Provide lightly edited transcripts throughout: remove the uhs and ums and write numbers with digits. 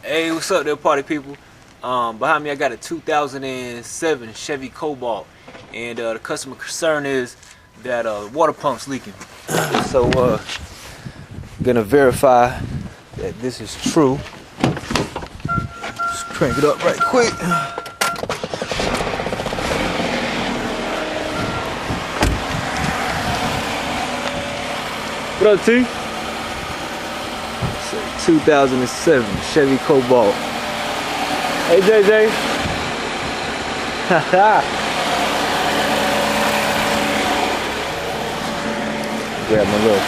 Hey, what's up there, party people? Behind me I got a 2007 Chevy Cobalt, and the customer concern is that water pump's leaking. So gonna verify that this is true. Just crank it up right quick. What up, T? 2007 Chevy Cobalt. Hey, JJ. Grab my look.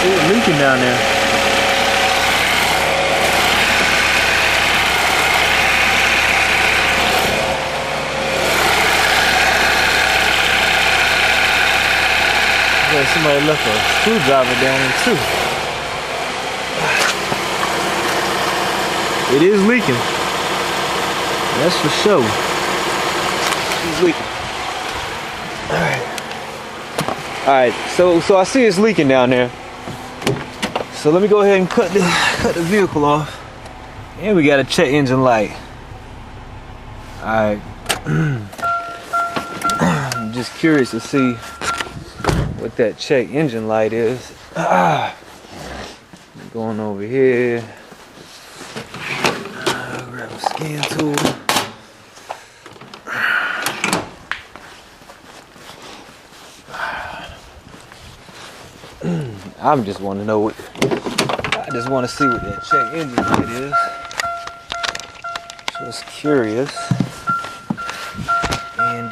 It's leaking down there. Yeah, somebody left a screwdriver down there too. It is leaking. That's for sure. It's leaking. Alright, so I see it's leaking down there. So let me go ahead and cut the vehicle off. And we got a check engine light. Alright. I'm just curious to see what that check engine light is. Going over here. Grab a scan tool. I just want to know what. I just want to see what that check engine light is. Just curious. And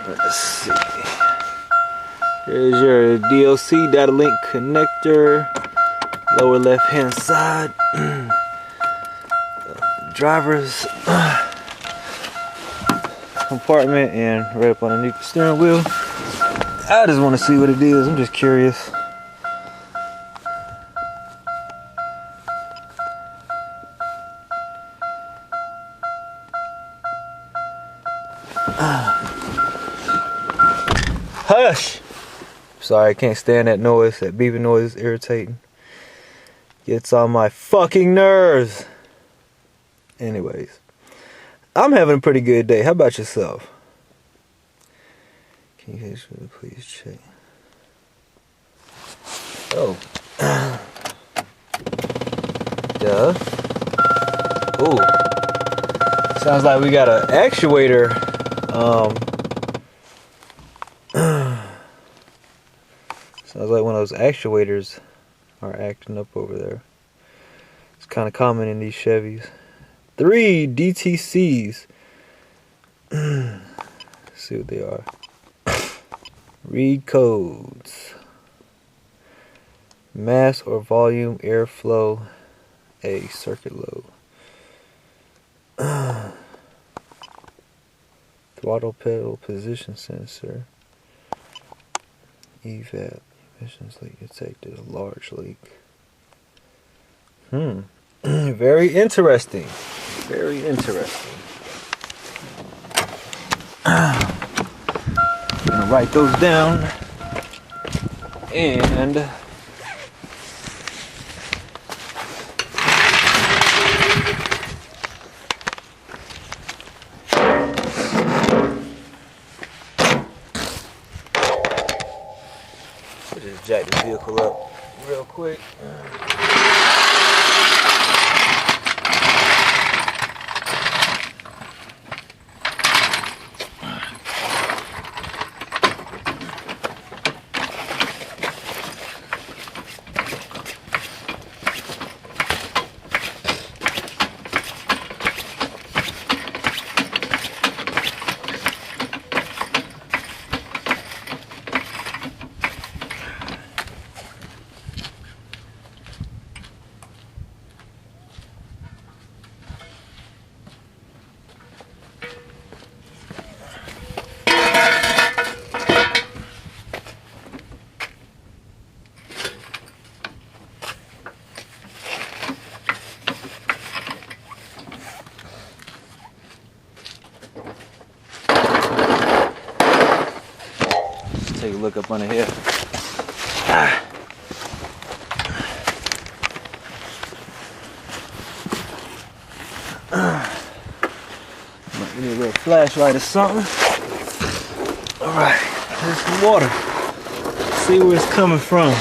let's see. There's your DLC data link connector. Lower left hand side. Driver's compartment, and right up underneath the steering wheel. I just want to see what it is. I'm just curious. Hush! Sorry, I can't stand that noise. That beeping noise is irritating. Gets on my fucking nerves. Anyways, I'm having a pretty good day. How about yourself? Can you guys please check? Oh. Duh. Ooh. Sounds like we got an actuator. Sounds like one of those actuators are acting up over there. It's kind of common in these Chevys. 3 DTCs. Let's see what they are. Read codes. Mass or volume airflow. A circuit load. Throttle pedal position sensor. EVAP. Emissions leak detected. A large leak. Very interesting. Very interesting. I'm gonna write those down and just jack the vehicle up real quick. take a look up under here. Might need a little flashlight or something. Alright, here's some water. See where it's coming from.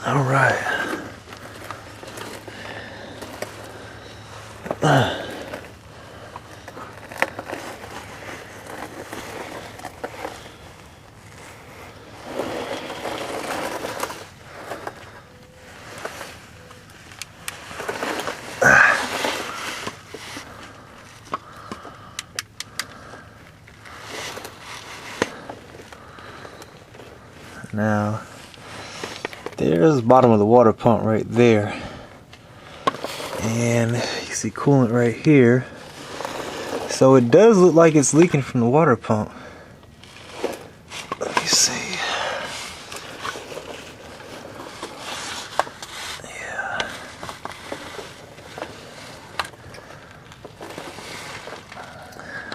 Alright. Now, there's the bottom of the water pump right there. And you see coolant right here. So it does look like it's leaking from the water pump. Let me see. Yeah.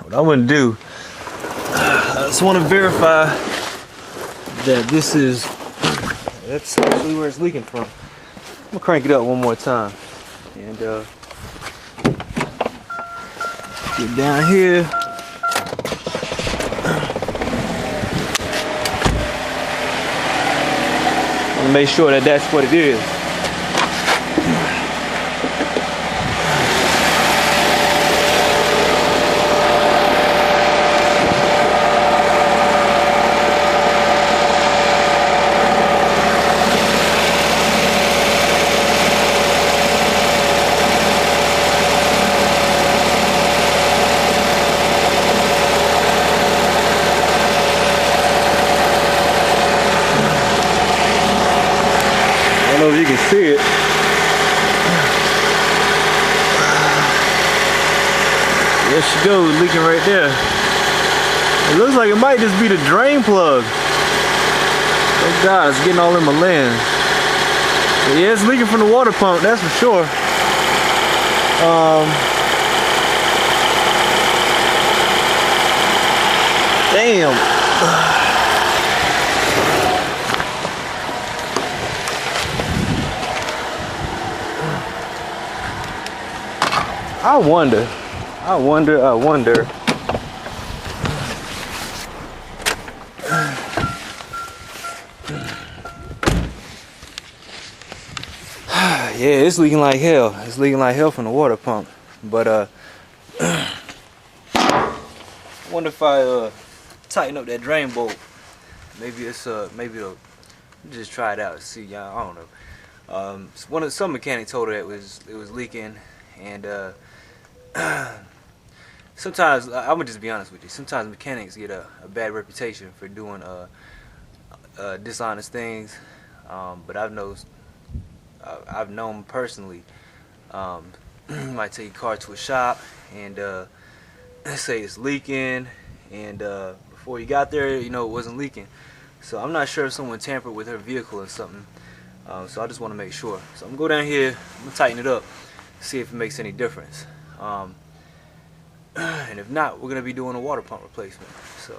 What I'm gonna do, I just want to verify that that's actually where it's leaking from. I'm gonna crank it up one more time and get down here. I'm gonna make sure that that's what it is. I don't know if you can see it. There she goes, leaking right there. It looks like it might just be the drain plug. Oh God, it's getting all in my lens. But yeah, it's leaking from the water pump, that's for sure. Damn. I wonder. Yeah, it's leaking like hell. It's leaking like hell from the water pump. But I wonder if I tighten up that drain bolt. Maybe maybe it'll just try it out and see. Y'all, I don't know. Some mechanic told her it was leaking, and sometimes I'm gonna just be honest with you. Sometimes mechanics get a bad reputation for doing dishonest things. But I've known personally. You might take your car to a shop and say it's leaking, and before you got there, you know, it wasn't leaking. So I'm not sure if someone tampered with her vehicle or something. So I just want to make sure. So I'm gonna go down here. I'm gonna tighten it up, see if it makes any difference. And if not, we're gonna be doing a water pump replacement. So,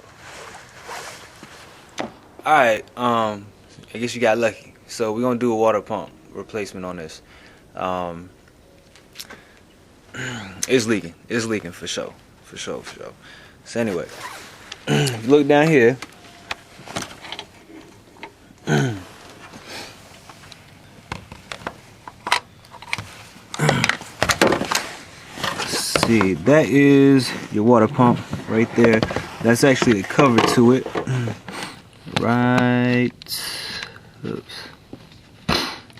all right. I guess you got lucky. So we're gonna do a water pump replacement on this. It's leaking. It's leaking for sure. For sure. So anyway, if you look down here. See, that is your water pump right there. That's actually the cover to it. Right. Oops.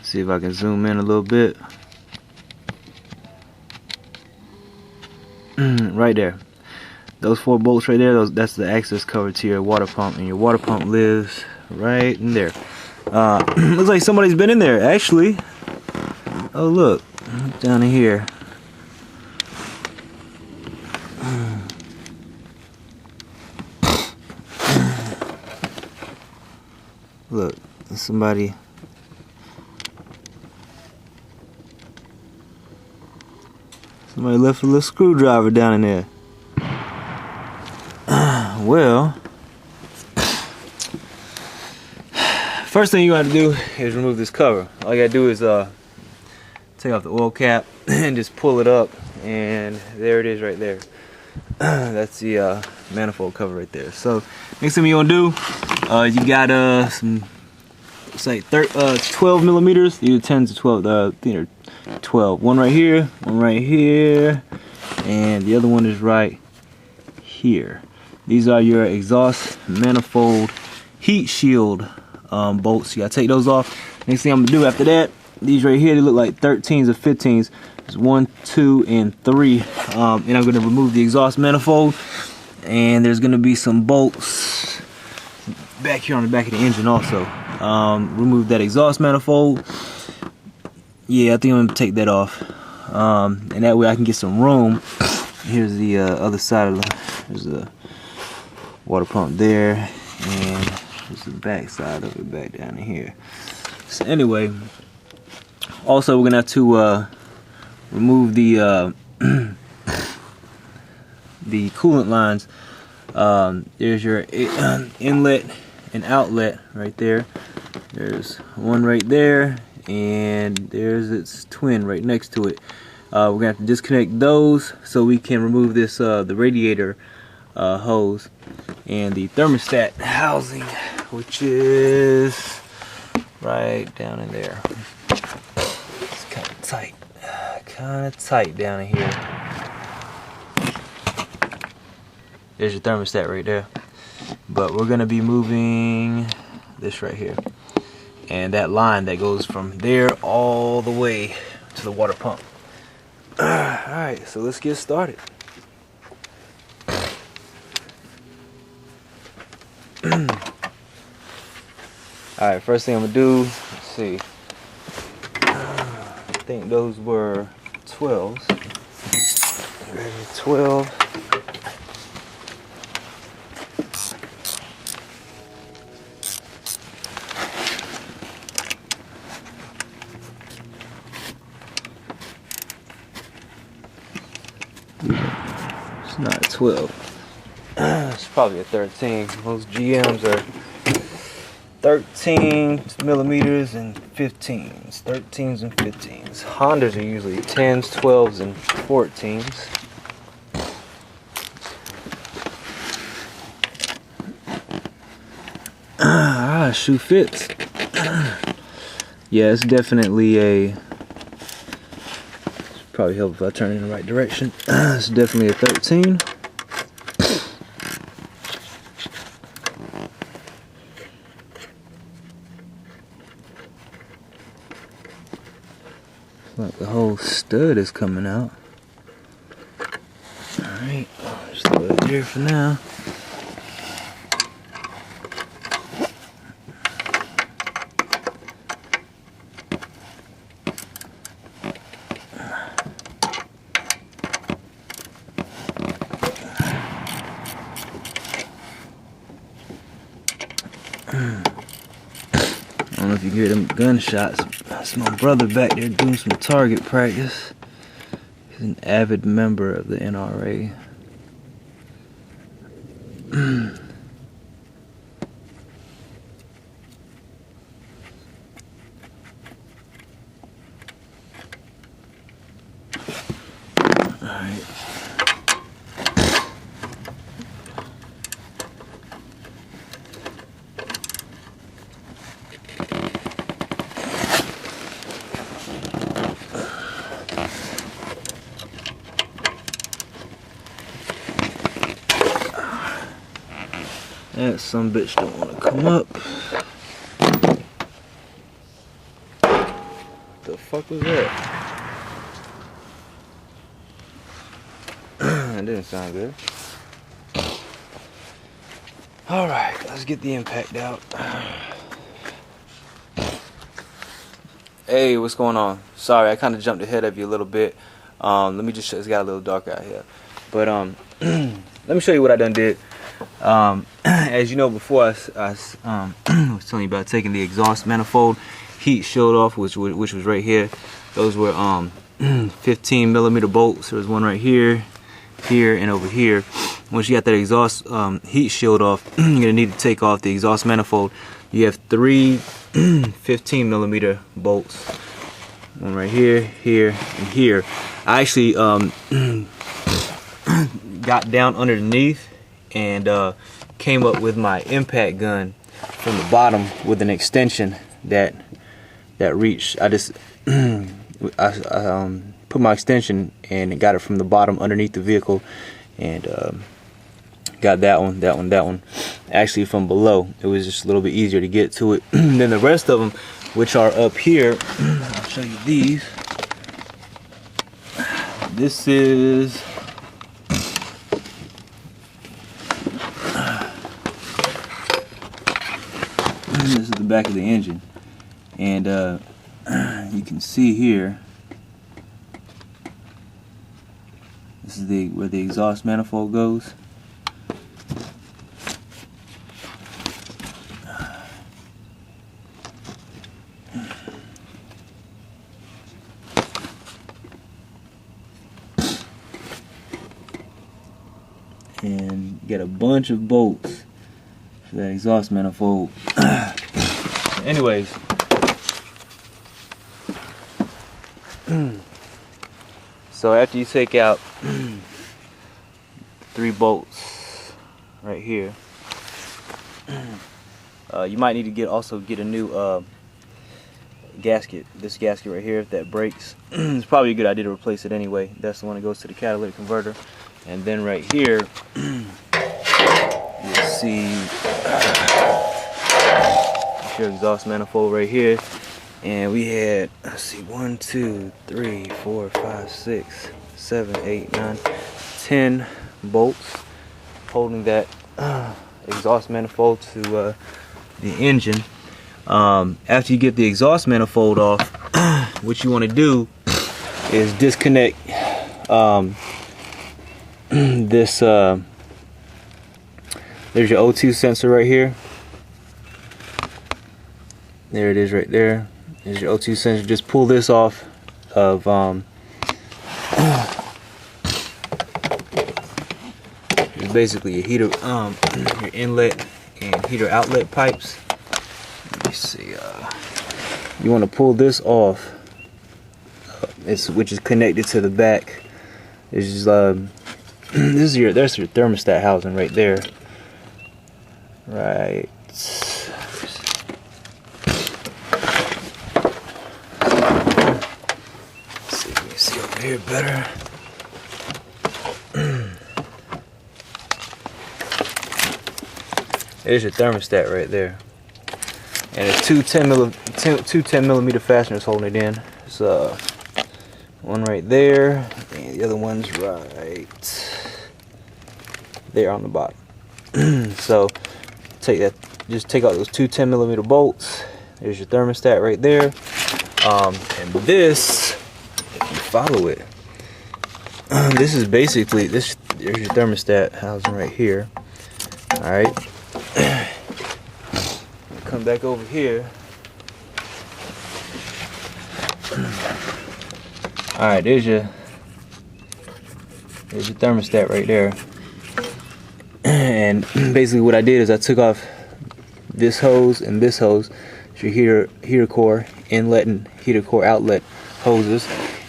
See if I can zoom in a little bit. Right there. Those 4 bolts right there, that's the access cover to your water pump, and your water pump lives right in there. Looks like somebody's been in there, actually. Oh, look. Down in here. Look, somebody left a little screwdriver down in there. Well, first thing you got to do is remove this cover. All you got to do is take off the oil cap and just pull it up, and there it is right there. That's the manifold cover right there. So next thing you want to do, you got some, say 12 millimeters, either 10 to 12, I think they're 12. One right here, and the other one is right here. These are your exhaust manifold heat shield bolts. You gotta take those off. Next thing I'm gonna do after that, these right here, they look like 13s or 15s. There's 1, 2, and 3. And I'm gonna remove the exhaust manifold, and there's gonna be some bolts back here on the back of the engine also. Remove that exhaust manifold. Yeah, I think I'm gonna take that off, and that way I can get some room. Here's the other side of there's the water pump there, and there's the back side of it back down in here. So anyway, also we're gonna have to remove the the coolant lines. There's your inlet and outlet right there. There's one right there, and there's its twin right next to it. We're gonna have to disconnect those so we can remove this the radiator hose and the thermostat housing, which is right down in there. It's kind of tight down in here. There's your thermostat right there. But we're gonna be moving this right here, and that line that goes from there all the way to the water pump. Alright, so let's get started. Alright, first thing I'm gonna do, let's see. I think those were 12s. 12. It's not 12. It's probably a 13. Most GMs are 13 millimeters and 15s. 13s and 15s. Hondas are usually 10s, 12s, and 14s. Shoe fits. Yeah, it's definitely a. Probably help if I turn in the right direction. It's definitely a 13. Like the whole stud is coming out. Alright, just throw it there for now. I don't know if you hear them gunshots. That's my brother back there doing some target practice. He's an avid member of the NRA. Alright. That some bitch don't want to come up. What the fuck was that? That didn't sound good. Alright, let's get the impact out. Hey, what's going on? Sorry, I kind of jumped ahead of you a little bit. Let me just show, it's got a little dark out here. But let me show you what I done did. As you know, before I was telling you about taking the exhaust manifold heat shield off, which was right here. Those were 15 millimeter bolts. There was one right here, here, and over here. once you got that exhaust heat shield off, you're gonna need to take off the exhaust manifold. You have 3 15mm bolts, one right here, here, and here. I actually got down underneath and came up with my impact gun from the bottom with an extension that reached. I just put my extension and got it from the bottom underneath the vehicle, and got that one actually from below. It was just a little bit easier to get to it than the rest of them, which are up here. I'll show you these. This is the back of the engine, and you can see here, this is where the exhaust manifold goes. And you got a bunch of bolts for that exhaust manifold. Anyways, so after you take out 3 bolts right here, you might need to also get a new gasket. This gasket right here, if that breaks, it's probably a good idea to replace it anyway. That's the one that goes to the catalytic converter. And then right here, you'll see your exhaust manifold right here. And we had, let's see, 1, 2, 3, 4, 5, 6, 7, 8, 9, 10 bolts holding that exhaust manifold to the engine. After you get the exhaust manifold off, what you want to do is disconnect this. There's your O2 sensor right here. There it is right there. There's your O2 sensor. Just pull this off of it's basically your heater, your inlet and heater outlet pipes. Let me see. You want to pull this off. Which is connected to the back. It's just there's your thermostat housing right there. Right. See over here better. There's your thermostat right there, and it's two 10mm fasteners holding it in. So one right there, and the other one's right there on the bottom. So just take out those 2 10mm bolts. There's your thermostat right there. And this, if you follow it, this is basically this. There's your thermostat housing right here. All right. Come back over here. All right. There's your thermostat right there. And basically, what I did is I took off this hose and this hose. It's your heater core inlet and heater core outlet hoses,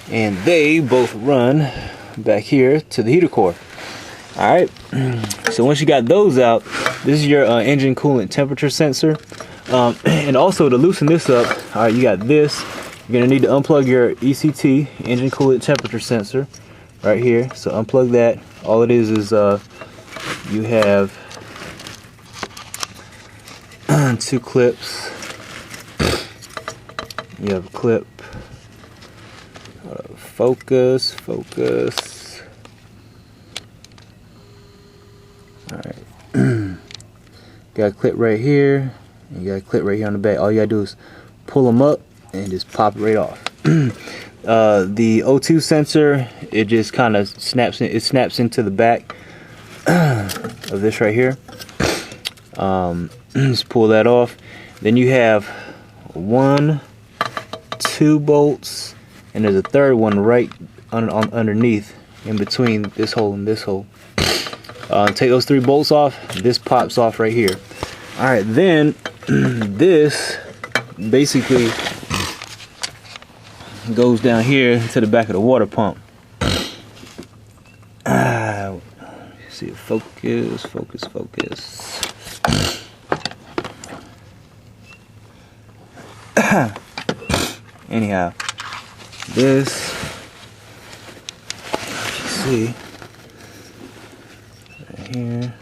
and they both run back here to the heater core. All right. So once you got those out, this is your engine coolant temperature sensor. And also to loosen this up, all right, you got this. You're gonna need to unplug your ECT, engine coolant temperature sensor, right here. So unplug that. All it is you have 2 clips. You have a clip. Focus. Alright. Got a clip right here. And you got a clip right here on the back. All you gotta do is pull them up and just pop it right off. The O2 sensor, it just kind of snaps into the back of this right here. Just pull that off. Then you have 1, 2 bolts, and there's a third one right underneath, in between this hole and this hole. Take those 3 bolts off. This pops off right here. All right, then this basically goes down here to the back of the water pump. See, focus. Anyhow, this, you see, right here.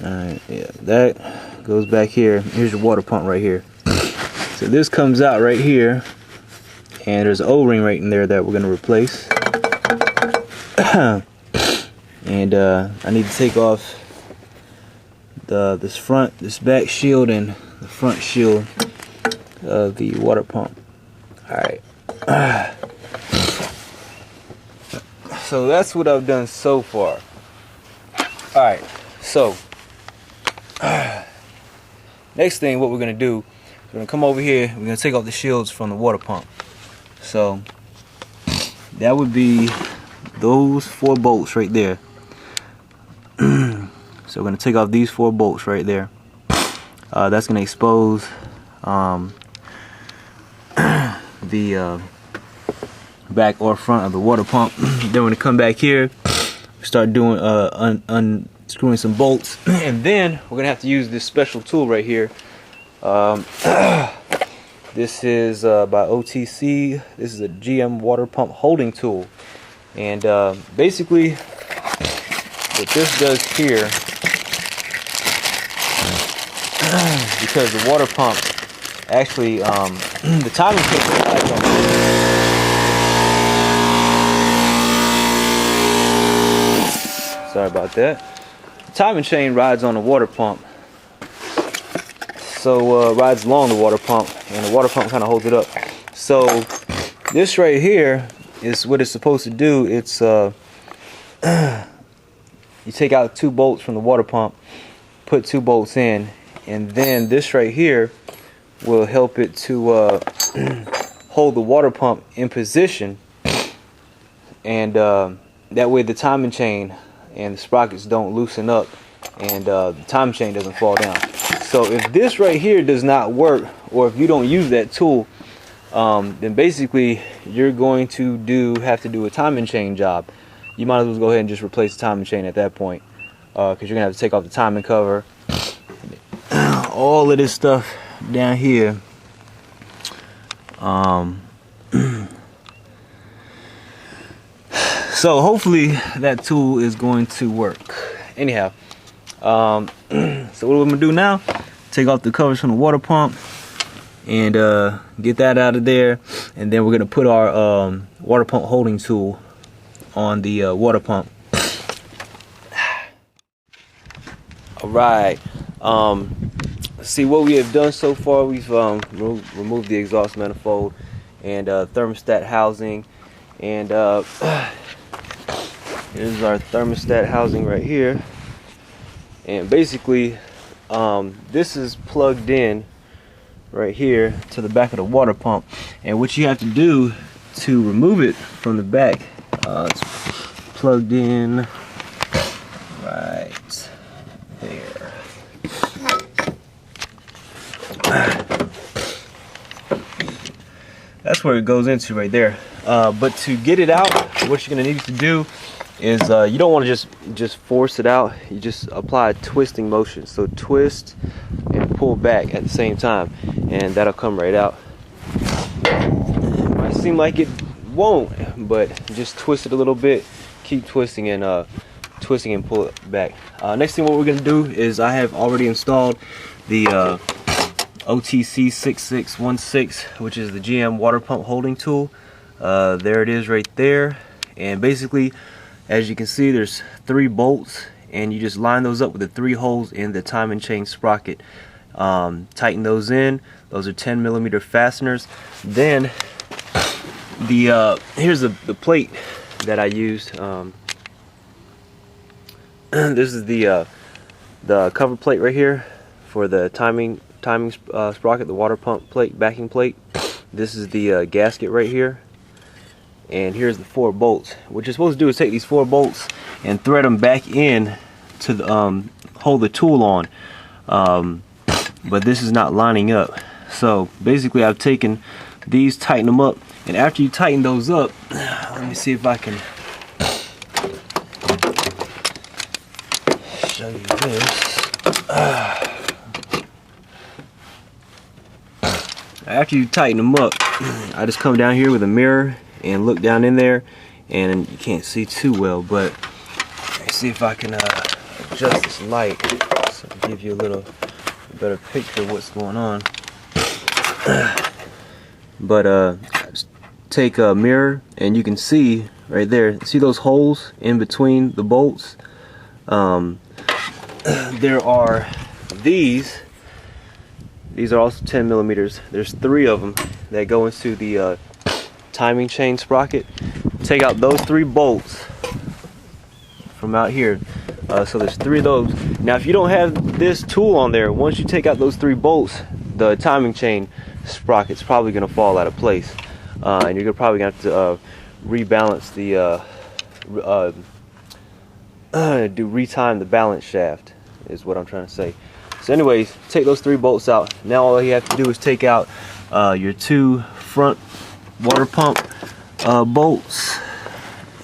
Alright, yeah, that goes back here. Here's your water pump right here. So this comes out right here, and there's an O-ring right in there that we're going to replace. And I need to take off this back shield and the front shield of the water pump. Alright. So that's what I've done so far. Alright, so next thing, what we're going to do is we're going to come over here. We're going to take off the shields from the water pump. So that would be those 4 bolts right there. So we're going to take off these 4 bolts right there. That's going to expose the back or front of the water pump. Then we're going to come back here, start doing unscrewing some bolts, and then we're going to have to use this special tool right here. This is by OTC. This is a GM water pump holding tool, and basically what this does here, because the water pump actually the timing chain rides on sorry about that. The timing chain rides on the water pump, so rides along the water pump, and the water pump kind of holds it up. So this right here is what it's supposed to do. It's you take out 2 bolts from the water pump, put 2 bolts in, and then this right here will help it to hold the water pump in position, and that way the timing chain and the sprockets don't loosen up, and the timing chain doesn't fall down. So if this right here does not work, or if you don't use that tool, then basically you're going to have to do a timing chain job. You might as well go ahead and just replace the timing chain at that point, because you're gonna have to take off the timing cover, all of this stuff down here. So hopefully that tool is going to work. Anyhow, so what we're gonna do now, take off the covers from the water pump and get that out of there, and then we're gonna put our water pump holding tool on the water pump. Alright, see what we have done so far. We've removed the exhaust manifold and thermostat housing, and here's our thermostat housing right here. And basically this is plugged in right here to the back of the water pump, and what you have to do to remove it from the back, it's plugged in right there. That's where it goes into right there. But to get it out, what you're gonna need to do is you don't want to just force it out. You just apply a twisting motion. So twist and pull back at the same time, and that'll come right out. It might seem like it won't, but just twist it a little bit, keep twisting and pull it back. Next thing what we're gonna do is, I have already installed the OTC 6616, which is the GM water pump holding tool. There it is right there, and basically as you can see there's 3 bolts, and you just line those up with the 3 holes in the timing chain sprocket. Tighten those in. Those are 10mm fasteners. Then here's the plate that I used. This is the cover plate right here for the timing sprocket, the water pump plate, backing plate. This is the gasket right here, and here's the 4 bolts. What you're supposed to do is take these 4 bolts and thread them back in to the, hold the tool on, but this is not lining up. So basically I've taken these, tighten them up, and after you tighten those up, let me see if I can show you this. After you tighten them up, I just come down here with a mirror and look down in there, and you can't see too well, but let me see if I can adjust this light so to give you a little better picture of what's going on. But just take a mirror and you can see right there, see those holes in between the bolts? There are these are also 10 millimeters. There's 3 of them that go into the timing chain sprocket. Take out those 3 bolts from out here. So there's 3 of those. Now if you don't have this tool on there, once you take out those 3 bolts, the timing chain sprocket's probably going to fall out of place, and you're probably going to have to rebalance the retime the balance shaft, is what I'm trying to say. So anyways, take those 3 bolts out. Now all you have to do is take out your 2 front water pump bolts,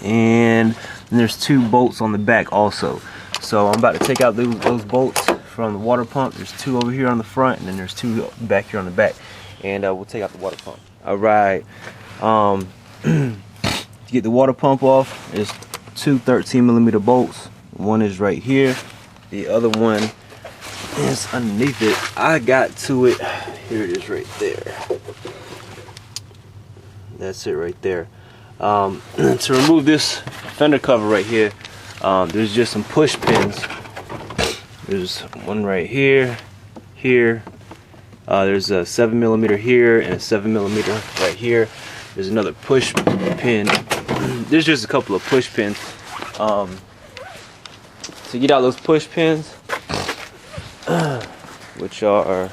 and then there's 2 bolts on the back also. So I'm about to take out those bolts from the water pump. There's 2 over here on the front, and then there's 2 back here on the back, and we'll take out the water pump. Alright, to get the water pump off, there's 2 13mm bolts. One is right here, the other one is underneath it. I got to it, here it is right there. That's it right there. To remove this fender cover right here, there's just some push pins. There's one right here, there's a 7mm here and a 7mm right here. There's another push pin. There's just a couple of push pins. To get out those push pins, which are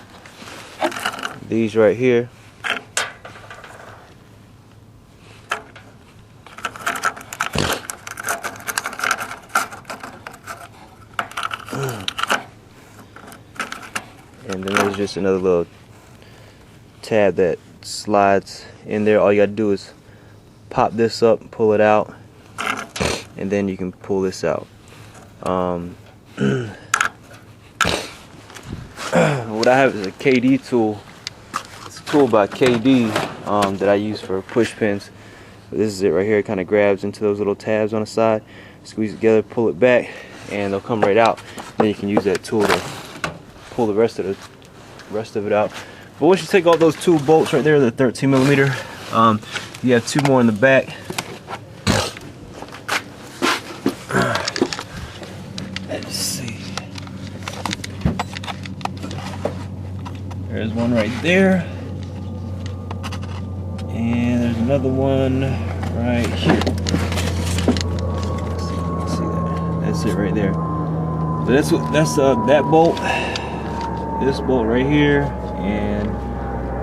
these right here. And then there's just another little tab that slides in there. All you gotta do is pop this up, pull it out, and then you can pull this out. What I have is a KD tool. It's a tool by KD that I use for push pins. But this is it right here. It kind of grabs into those little tabs on the side, squeeze it together, pull it back, and they'll come right out. Then you can use that tool to pull the rest of it out. But once you take all those 2 bolts right there, the 13mm, you have 2 more in the back. Let's see. There's one right there, and there's another one right here. Let's see that. That's it right there. So that's that bolt, this bolt right here, and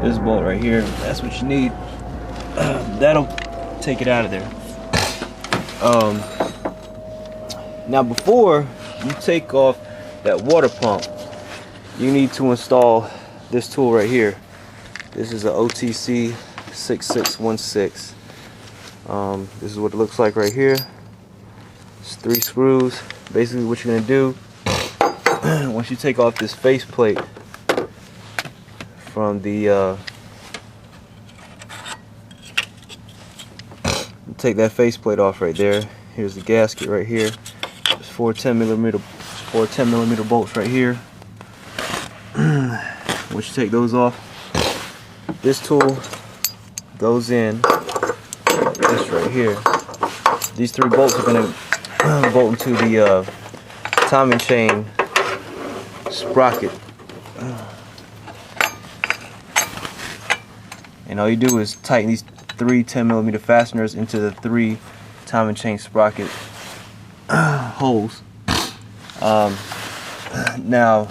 this bolt right here. That's what you need. That'll take it out of there. Now before you take off that water pump, you need to install this tool right here. This is a OTC 6616. This is what it looks like right here. It's 3 screws. Basically what you're gonna do, once you take off this faceplate from the take that faceplate off right there. Here's the gasket right here. There's 4 10mm bolts right here. Once you take those off, this tool goes in this right here. These 3 bolts are going to bolt into the timing chain sprocket. And all you do is tighten these 3 10mm fasteners into the 3 timing chain sprocket holes. Now,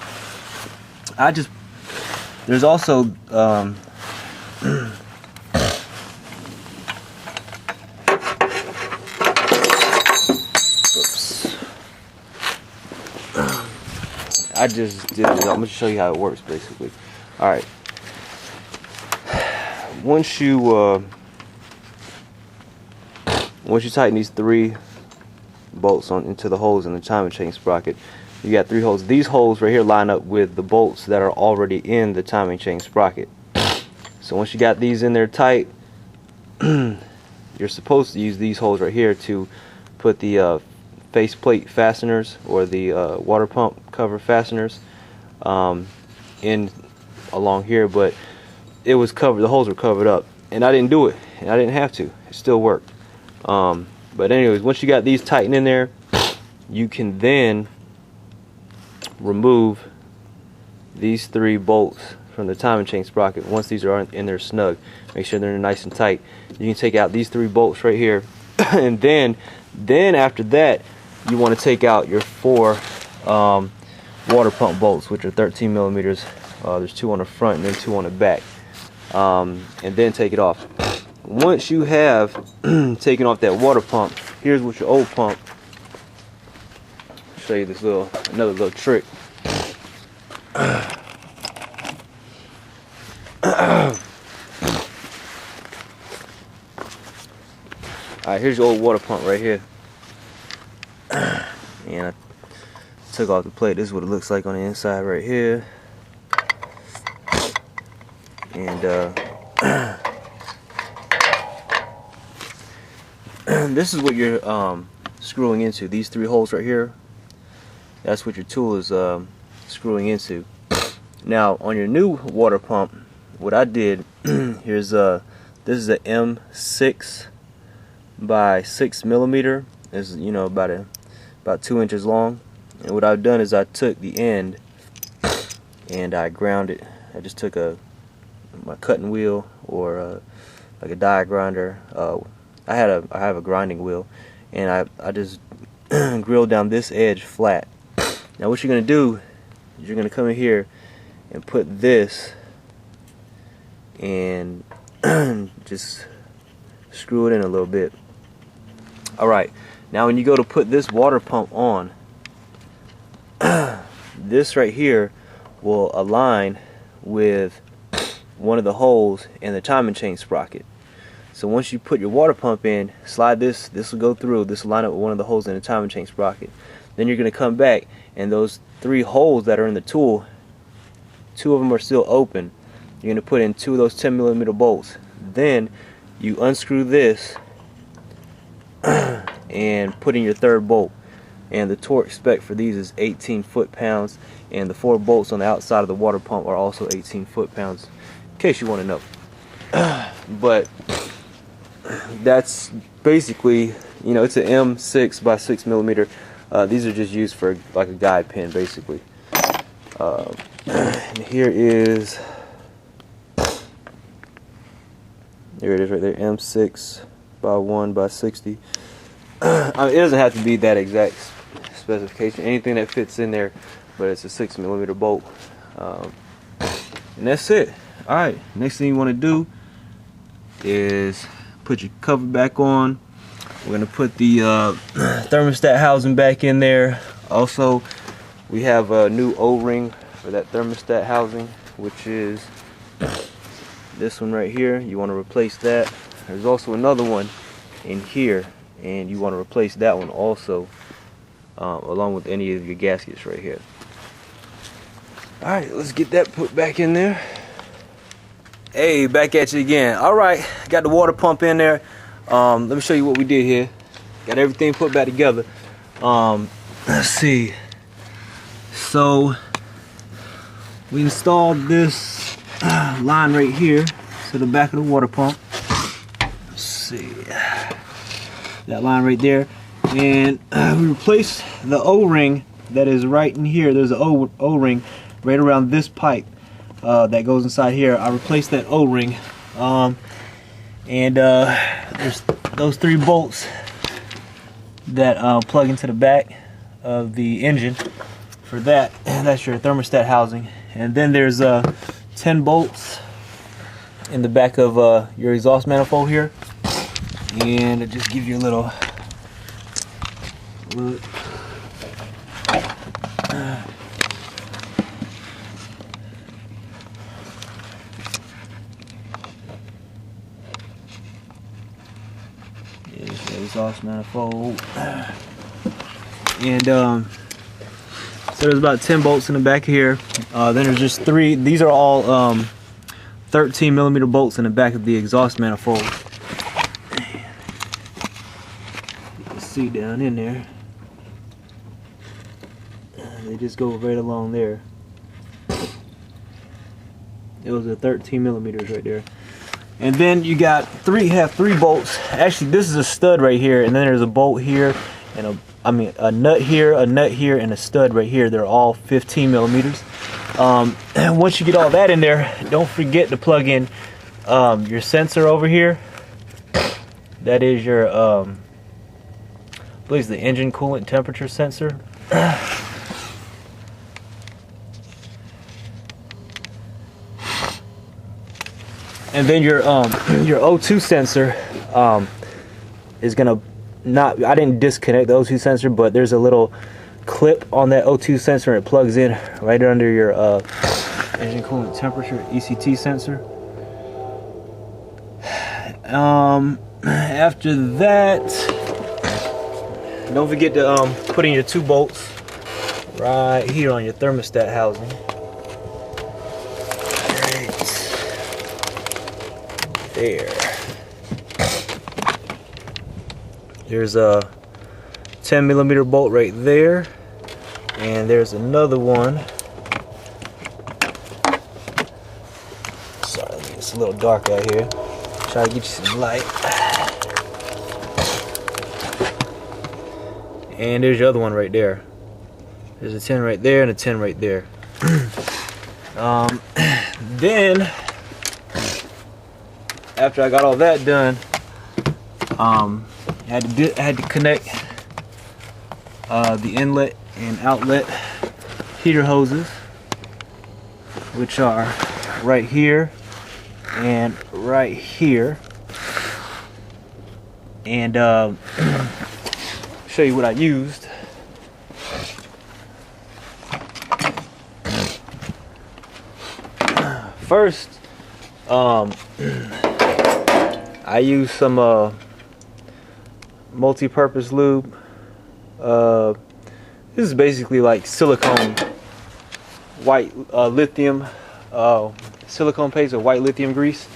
there's also I just did it. I'm gonna show you how it works basically. All right. Once you tighten these 3 bolts on into the holes in the timing chain sprocket, you got 3 holes. These holes right here line up with the bolts that are already in the timing chain sprocket. So once you got these in there tight, you're supposed to use these holes right here to put the faceplate fasteners or the water pump cover fasteners in along here, but it was covered, the holes were covered up, and I didn't do it, and I didn't have to. It still worked. But anyways, once you got these tightened in there, you can then remove these 3 bolts from the timing chain sprocket. Once these are in there snug, make sure they're nice and tight. You can take out these 3 bolts right here, and then after that, you want to take out your 4 water pump bolts, which are 13 millimeters. There's 2 on the front and then 2 on the back, and then take it off. Once you have taken off that water pump, here's what your old pump. I'll show you this another little trick. Alright, here's your old water pump right here. And I took off the plate. This is what it looks like on the inside right here. And this is what you're screwing into. These 3 holes right here, that's what your tool is screwing into. Now on your new water pump, what I did, here's this is a M6 by 6 millimeter. It's, you know, about 2 inches long. And what I've done is I took the end and I ground it. I just took my cutting wheel or like a die grinder. I have a grinding wheel, and I just grilled down this edge flat. Now what you're gonna do is you're gonna come in here and put this and just screw it in a little bit. Alright, now when you go to put this water pump on, this right here will align with one of the holes in the timing chain sprocket. So once you put your water pump in, slide this will go through, this will line up with one of the holes in the timing chain sprocket. Then you're going to come back, and those 3 holes that are in the tool, 2 of them are still open. You're going to put in 2 of those 10 millimeter bolts. Then you unscrew this and put in your 3rd bolt. And the torque spec for these is 18 foot-pounds, and the 4 bolts on the outside of the water pump are also 18 foot-pounds, in case you want to know. But that's basically, you know, it's an M6 by 6 millimeter. These are just used for like a guide pin, basically. Here it is right there, M6 by 1 by 60. I mean, it doesn't have to be that exact specification. Anything that fits in there, but it's a 6 millimeter bolt. And that's it. Alright, next thing you want to do is put your cover back on. We're going to put the thermostat housing back in there. Also, we have a new O-ring for that thermostat housing, which is this one right here. You want to replace that. There's also another one in here, and you want to replace that one also, along with any of your gaskets right here. Alright, let's get that put back in there. Hey, back at you again. Alright, got the water pump in there. Let me show you what we did here. Got everything put back together. Let's see. So we installed this line right here to the back of the water pump. Let's see. That line right there. And we replaced the O-ring that is right in here. There's an O-ring right around this pipe that goes inside here. I replaced that O-ring. And there's those 3 bolts that plug into the back of the engine for that. And that's your thermostat housing. And then there's 10 bolts in the back of your exhaust manifold here. And it just gives you a little look. exhaust manifold. And so there's about 10 bolts in the back here. Then there's just 3. These are all 13 millimeter bolts in the back of the exhaust manifold. You can see down in there. They just go right along there. Those are 13 millimeters right there. And then you got have 3 bolts. Actually, this is a stud right here, and then there's a bolt here, and a nut here, and a stud right here. They're all 15 millimeters. And once you get all that in there, don't forget to plug in your sensor over here. That is your, I believe it's the engine coolant temperature sensor. And then your O2 sensor is gonna I didn't disconnect the O2 sensor, but there's a little clip on that O2 sensor, and it plugs in right under your engine coolant temperature ECT sensor. After that, don't forget to put in your 2 bolts right here on your thermostat housing. There. There's a 10 millimeter bolt right there, and there's another one. Sorry, it's a little dark out here. Try to get you some light. And there's your other one right there. There's a 10 right there and a 10 right there. Then after I got all that done, I had to connect the inlet and outlet heater hoses, which are right here and right here. And show you what I used. First, I use some multi-purpose lube. This is basically like silicone white lithium silicone paste or white lithium grease.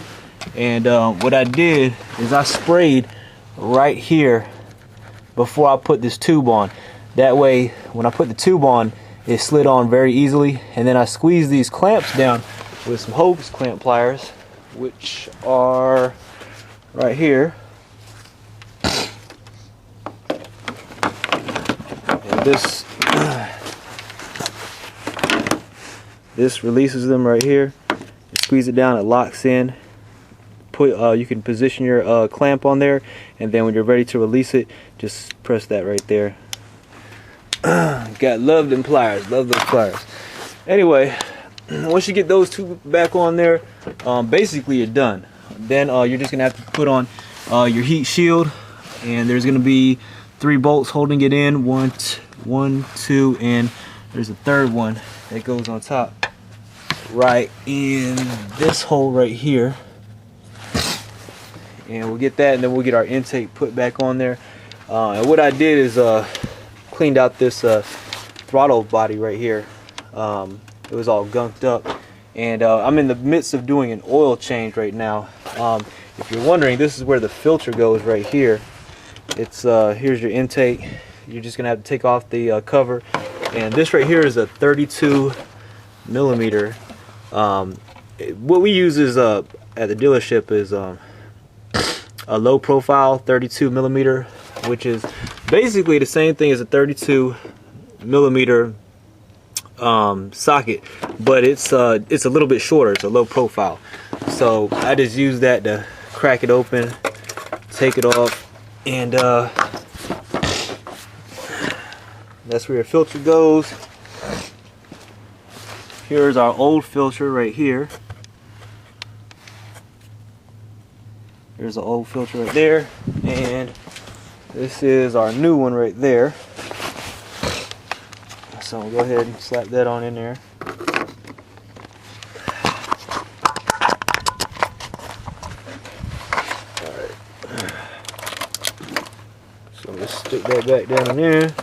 And what I did is I sprayed right here before I put this tube on. That way when I put the tube on, it slid on very easily. And then I squeezed these clamps down with some hose clamp pliers, which are right here. And this releases them right here. You squeeze it down, it locks in. You can position your clamp on there, and then when you're ready to release it, just press that right there. Love them pliers, love those pliers. Anyway, once you get those 2 back on there, basically you're done. Then you're just gonna have to put on your heat shield, and there's gonna be 3 bolts holding it in. 1, 2, and there's a 3rd one that goes on top right in this hole right here. And we'll get that, and then we'll get our intake put back on there. And what I did is cleaned out this throttle body right here. It was all gunked up, and I'm in the midst of doing an oil change right now. If you're wondering, this is where the filter goes right here. It's here's your intake. You're just gonna have to take off the cover, and this right here is a 32 millimeter. What we use is at the dealership is a low profile 32 millimeter, which is basically the same thing as a 32 millimeter socket, but it's a little bit shorter. It's a low profile, so I just use that to crack it open, take it off, and that's where your filter goes. Here's our old filter right here. There's an old filter right there, and this is our new one right there. So we'll go ahead and slap that on in there. Alright. that back down in there.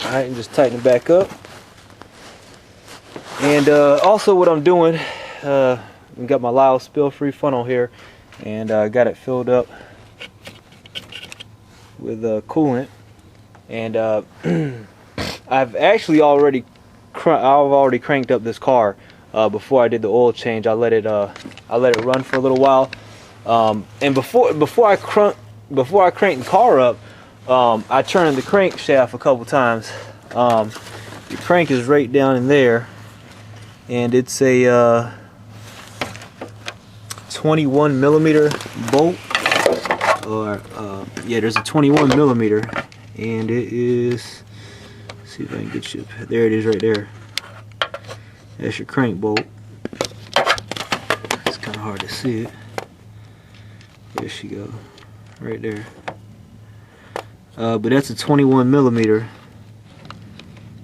Alright, and just tighten it back up. And also what I'm doing, we got my Lyle spill-free funnel here, and got it filled up with coolant. And I've actually already cranked up this car before I did the oil change. I let it run for a little while, and before I cranked the car up, I turned the crankshaft a couple times. The crank is right down in there, and it's a 21 millimeter bolt, or yeah, there's a 21 millimeter, and it is, let's see if I can get you, there it is right there. That's your crank bolt. It's kind of hard to see it. There she go, right there. But that's a 21 millimeter,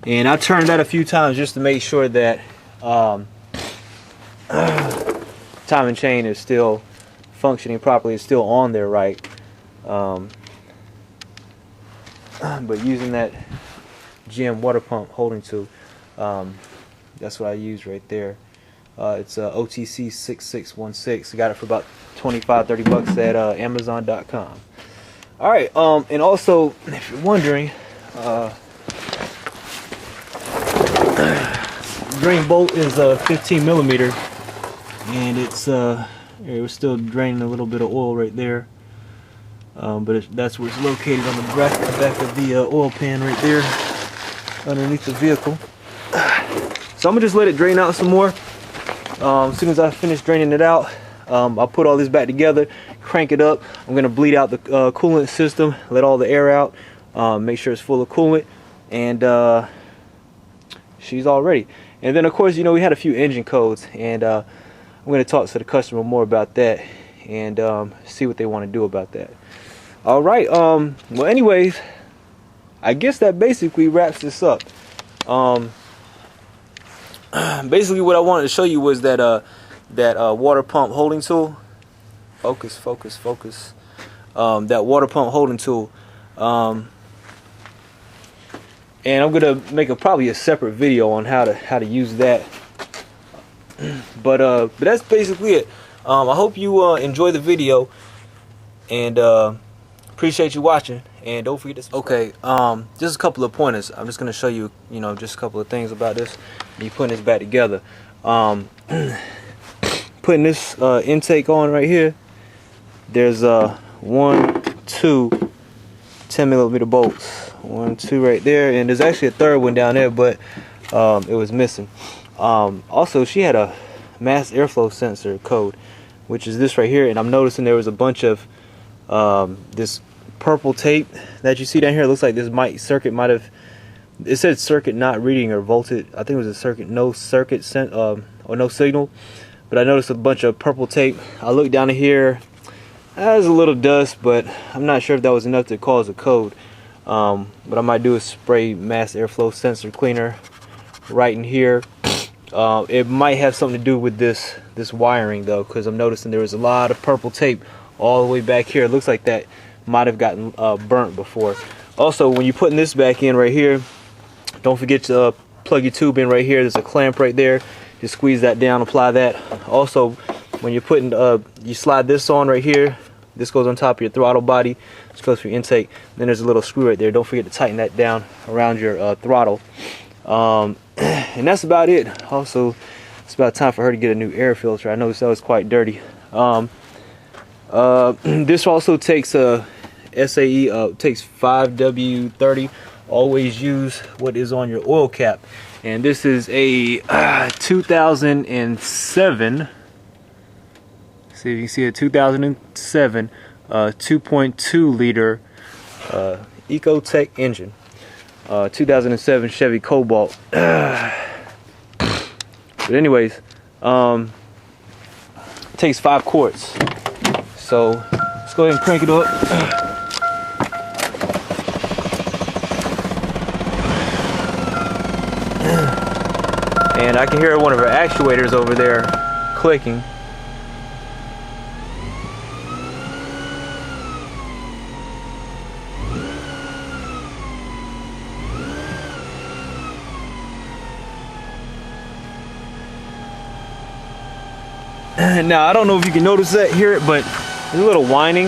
and I turned that a few times just to make sure that timing chain is still functioning properly, it's still on there right. But using that GM water pump holding tool, that's what I use right there. It's OTC 6616. I got it for about 25-30 bucks at Amazon.com. Alright, and also, if you're wondering, drain bolt is 15 millimeter, and it's it was still draining a little bit of oil right there, but that's where it's located, on the back of the oil pan right there underneath the vehicle. So I'm gonna just let it drain out some more. As soon as I finish draining it out, I'll put all this back together, crank it up. I'm gonna bleed out the coolant system, let all the air out, make sure it's full of coolant, and she's all ready. And then of course, you know, we had a few engine codes, and I'm gonna talk to the customer more about that, and see what they want to do about that. All right. Well, anyways, I guess that basically wraps this up. Basically, what I wanted to show you was that water pump holding tool. Focus. That water pump holding tool. And I'm gonna make probably a separate video on how to use that. But that's basically it. I hope you enjoy the video, and appreciate you watching. And don't forget to subscribe. Okay, just a couple of pointers. I'm just gonna show you, just a couple of things about this. Me putting this back together. Putting this intake on right here. There's 1, 2 10 millimeter bolts. 1, 2 right there, and there's actually a third one down there, but it was missing. Also, she had a mass airflow sensor code, which is this right here, and I'm noticing there was a bunch of this purple tape that you see down here. It looks like this circuit might have, it said circuit not reading or volted. I think it was a circuit, no signal. But I noticed a bunch of purple tape. I looked down here, there's a little dust, but I'm not sure if that was enough to cause a code. What I might do is spray mass airflow sensor cleaner right in here. It might have something to do with this wiring though, because I'm noticing there was a lot of purple tape all the way back here. It looks like that might have gotten burnt before. Also, when you're putting this back in right here, don't forget to plug your tube in right here. There's a clamp right there. Just squeeze that down, apply that. Also, when you're putting, you slide this on right here. This goes on top of your throttle body. This goes for your intake. Then there's a little screw right there. Don't forget to tighten that down around your throttle. And that's about it. Also, it's about time for her to get a new air filter. I noticed that was quite dirty. This also takes a SAE, takes 5W30. Always use what is on your oil cap. And this is a 2007. See if you can see it, 2007 2.2 liter Ecotech engine, 2007 Chevy Cobalt. But anyways, takes 5 quarts, so go ahead and crank it up. And I can hear one of our actuators over there clicking. Now I don't know if you can notice that, hear it, but there's a little whining.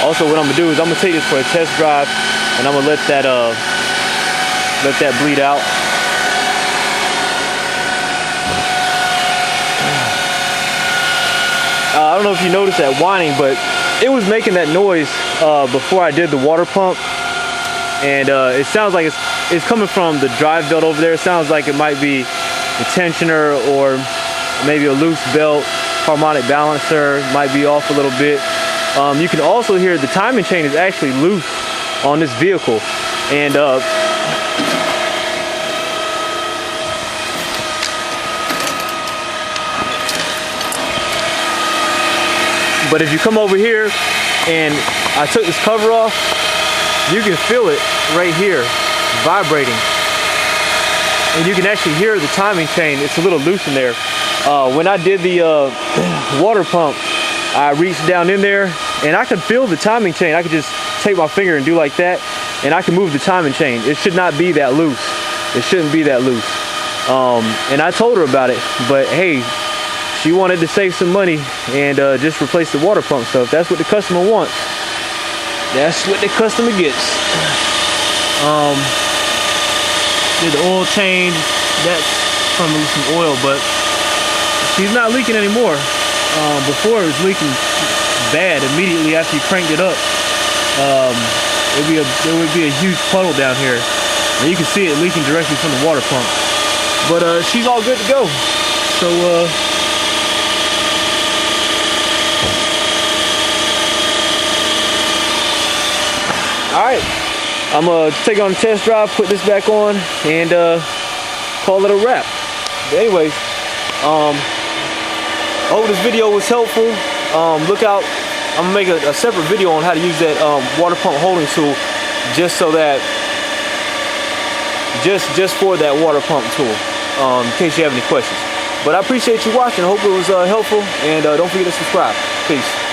Also, what I'm gonna do is I'm gonna take this for a test drive, and I'm gonna let that bleed out. I don't know if you noticed that whining, but it was making that noise before I did the water pump, and it sounds like it's coming from the drive belt over there. It sounds like it might be the tensioner or maybe a loose belt. Harmonic balancer might be off a little bit. You can also hear the timing chain is actually loose on this vehicle, and but if you come over here and I took this cover off, you can feel it right here vibrating. And you can actually hear the timing chain. It's a little loose in there. When I did the water pump, I reached down in there and I could feel the timing chain. I could just take my finger and do like that, and I can move the timing chain. It should not be that loose. It shouldn't be that loose. And I told her about it, but hey, she wanted to save some money and just replace the water pump. So if that's what the customer wants, that's what the customer gets. Did the oil change, that's from some oil, but she's not leaking anymore. Before it was leaking bad immediately after you cranked it up. There would be a huge puddle down here, and you can see it leaking directly from the water pump. But she's all good to go. So all right, I'm gonna take it on a test drive, put this back on, and call it a wrap. But anyways, I hope this video was helpful. Look out, I'm gonna make a separate video on how to use that water pump holding tool, just so that, just for that water pump tool, in case you have any questions. But I appreciate you watching. I hope it was helpful, and don't forget to subscribe. Peace.